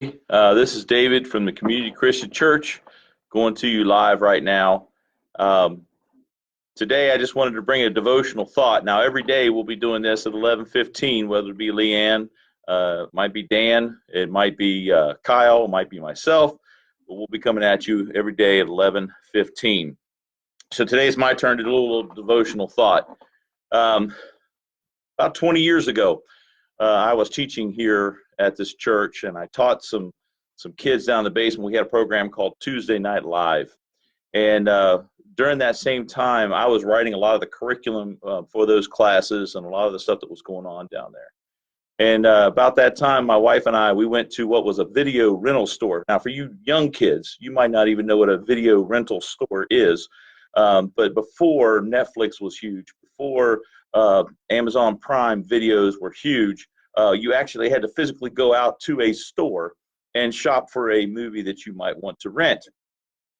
This is David from the Community Christian Church, going to you live right now. Um, Today, I just wanted to bring a devotional thought. Now, every day we'll be doing this at 11:15, whether it be Leanne, it might be Dan, it might be Kyle, it might be myself, but we'll be coming at you every day at 11:15. So today's my turn to do a little devotional thought. Um, about 20 years ago, I was teaching here at this church, and I taught some kids down in the basement. We had a program called Tuesday Night Live, and during that same time, I was writing a lot of the curriculum for those classes and a lot of the stuff that was going on down there. And about that time, my wife and I, we went to what was a video rental store. Now, for you young kids, you might not even know what a video rental store is. But before Netflix was huge, before Amazon Prime videos were huge, you actually had to physically go out to a store and shop for a movie that you might want to rent.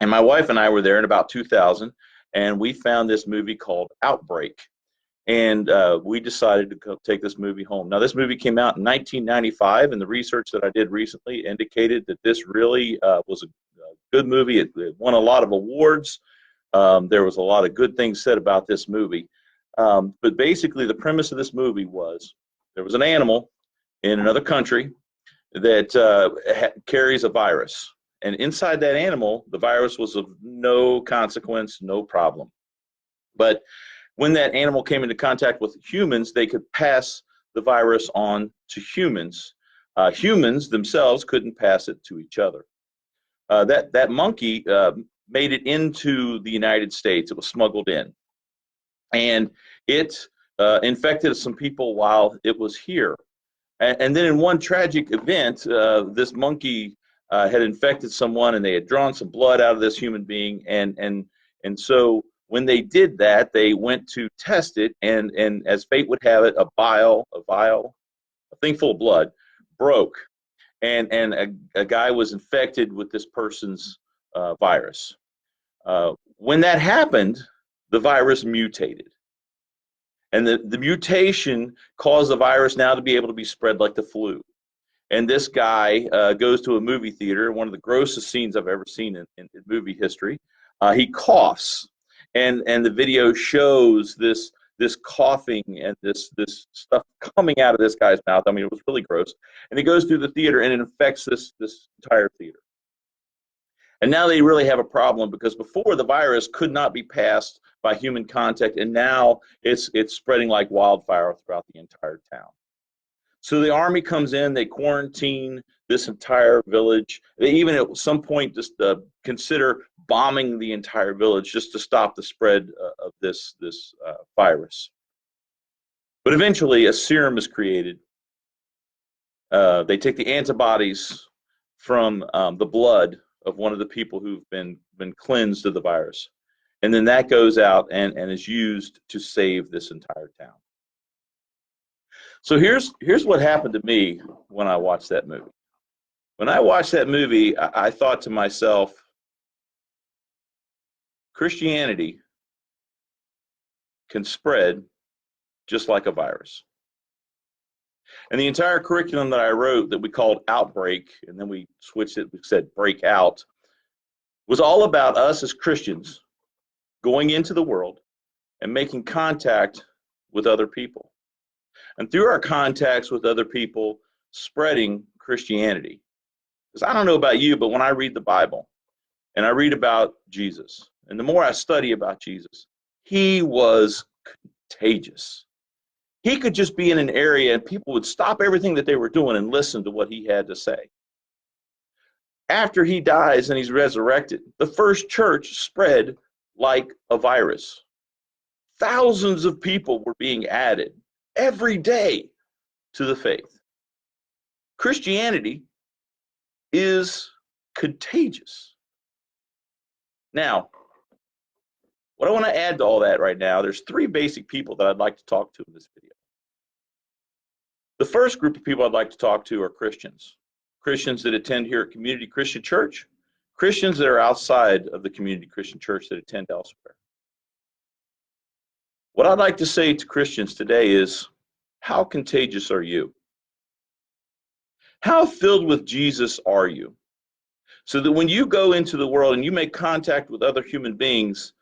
And my wife and I were there in about 2000, and we found this movie called Outbreak. And we decided to go take this movie home. Now, this movie came out in 1995, and the research that I did recently indicated that this really was a good movie. It won a lot of awards. There was a lot of good things said about this movie. But basically, the premise of this movie was there was an animal in another country that carries a virus. And inside that animal, the virus was of no consequence, no problem. But when that animal came into contact with humans, they could pass the virus on to humans. Humans themselves couldn't pass it to each other. That monkey made it into the United States. It was smuggled in, and it infected some people while it was here. And then in one tragic event, this monkey had infected someone, and they had drawn some blood out of this human being, and so when they did that, they went to test it, and as fate would have it, a vial, a thing full of blood, broke, and a guy was infected with this person's virus. When that happened, the virus mutated. And the mutation caused the virus now to be able to be spread like the flu. And this guy goes to a movie theater, one of the grossest scenes I've ever seen in movie history. He coughs, and the video shows this coughing and this stuff coming out of this guy's mouth. I mean, it was really gross. And he goes through the theater, and it infects this entire theater. And now they really have a problem, because before the virus could not be passed by human contact, and now it's spreading like wildfire throughout the entire town. So the army comes in, they quarantine this entire village. They even at some point just consider bombing the entire village just to stop the spread of this virus. But eventually a serum is created. They take the antibodies from the blood of one of the people who've been cleansed of the virus. And then that goes out and is used to save this entire town. So here's what happened to me when I watched that movie. When I watched that movie, I thought to myself, Christianity can spread just like a virus. And the entire curriculum that I wrote that we called Outbreak, and then we switched it, we said Breakout, was all about us as Christians going into the world and making contact with other people. And through our contacts with other people, spreading Christianity. Because I don't know about you, but when I read the Bible and I read about Jesus, and the more I study about Jesus, he was contagious. He could just be in an area and people would stop everything that they were doing and listen to what he had to say. After he dies and he's resurrected, the first church spread like a virus. Thousands of people were being added every day to the faith. Christianity is contagious. Now, what I want to add to all that right now, there's three basic people that I'd like to talk to in this video. The first group of people I'd like to talk to are Christians. Christians that attend here at Community Christian Church, Christians that are outside of the Community Christian Church that attend elsewhere. What I'd like to say to Christians today is, how contagious are you? How filled with Jesus are you? So that when you go into the world and you make contact with other human beings,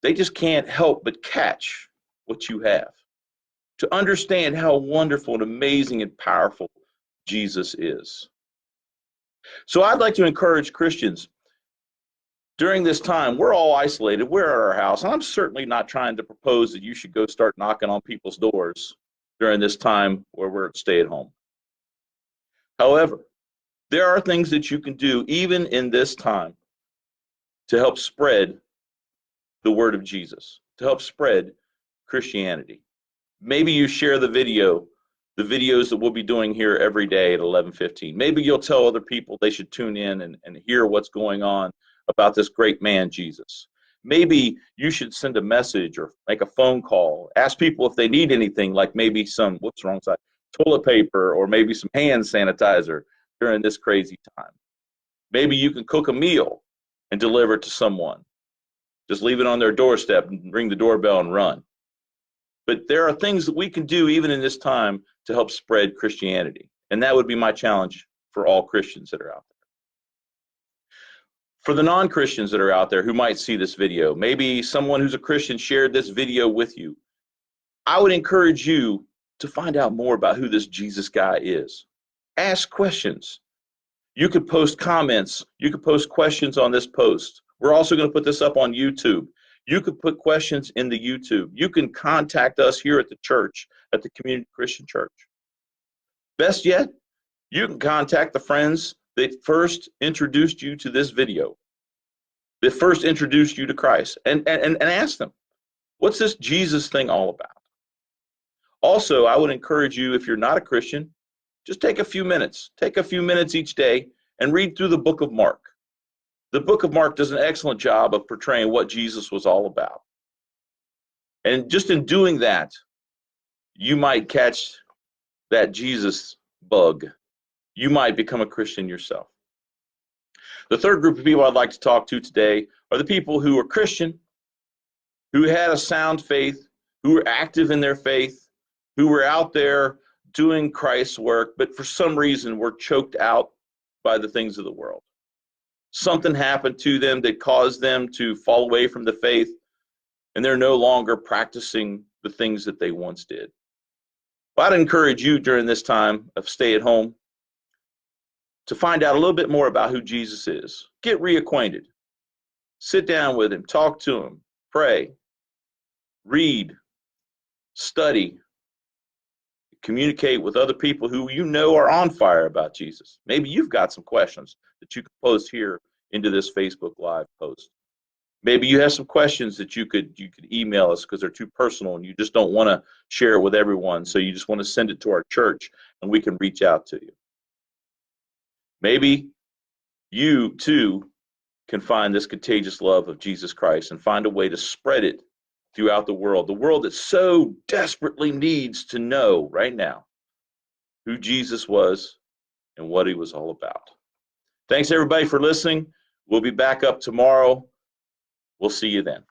they just can't help but catch what you have, to understand how wonderful and amazing and powerful Jesus is. So I'd like to encourage Christians during this time. We're all isolated. We're at our house. And I'm certainly not trying to propose that you should go start knocking on people's doors during this time where we're at stay at home. However, there are things that you can do even in this time to help spread the word of Jesus, to help spread Christianity. Maybe you share the videos that we'll be doing here every day at 11:15. Maybe you'll tell other people they should tune in and hear what's going on about this great man, Jesus. Maybe you should send a message or make a phone call, ask people if they need anything, like maybe some, whoops, wrong side, toilet paper, or maybe some hand sanitizer during this crazy time. Maybe you can cook a meal and deliver it to someone. Just leave it on their doorstep and ring the doorbell and run. But there are things that we can do even in this time to help spread Christianity. And that would be my challenge for all Christians that are out there. For the non-Christians that are out there who might see this video, maybe someone who's a Christian shared this video with you. I would encourage you to find out more about who this Jesus guy is. Ask questions. You could post comments. You could post questions on this post. We're also going to put this up on YouTube. You could put questions in the YouTube. You can contact us here at the church, at the Community Christian Church. Best yet, you can contact the friends that first introduced you to this video, that first introduced you to Christ, and ask them, what's this Jesus thing all about? Also, I would encourage you, if you're not a Christian, just take a few minutes. Take a few minutes each day and read through the book of Mark. The book of Mark does an excellent job of portraying what Jesus was all about. And just in doing that, you might catch that Jesus bug. You might become a Christian yourself. The third group of people I'd like to talk to today are the people who are Christian, who had a sound faith, who were active in their faith, who were out there doing Christ's work, but for some reason were choked out by the things of the world. Something happened to them that caused them to fall away from the faith, and they're no longer practicing the things that they once did. Well, I'd encourage you during this time of stay at home to find out a little bit more about who Jesus is. Get reacquainted. Sit down with him, talk to him, pray, read, study, communicate with other people who you know are on fire about Jesus. Maybe you've got some questions that you could post here into this Facebook Live post. Maybe you have some questions that you could email us because they're too personal and you just don't want to share it with everyone, so you just want to send it to our church and we can reach out to you. Maybe you too can find this contagious love of Jesus Christ and find a way to spread it throughout the world that so desperately needs to know right now who Jesus was and what he was all about. Thanks everybody for listening. We'll be back up tomorrow. We'll see you then.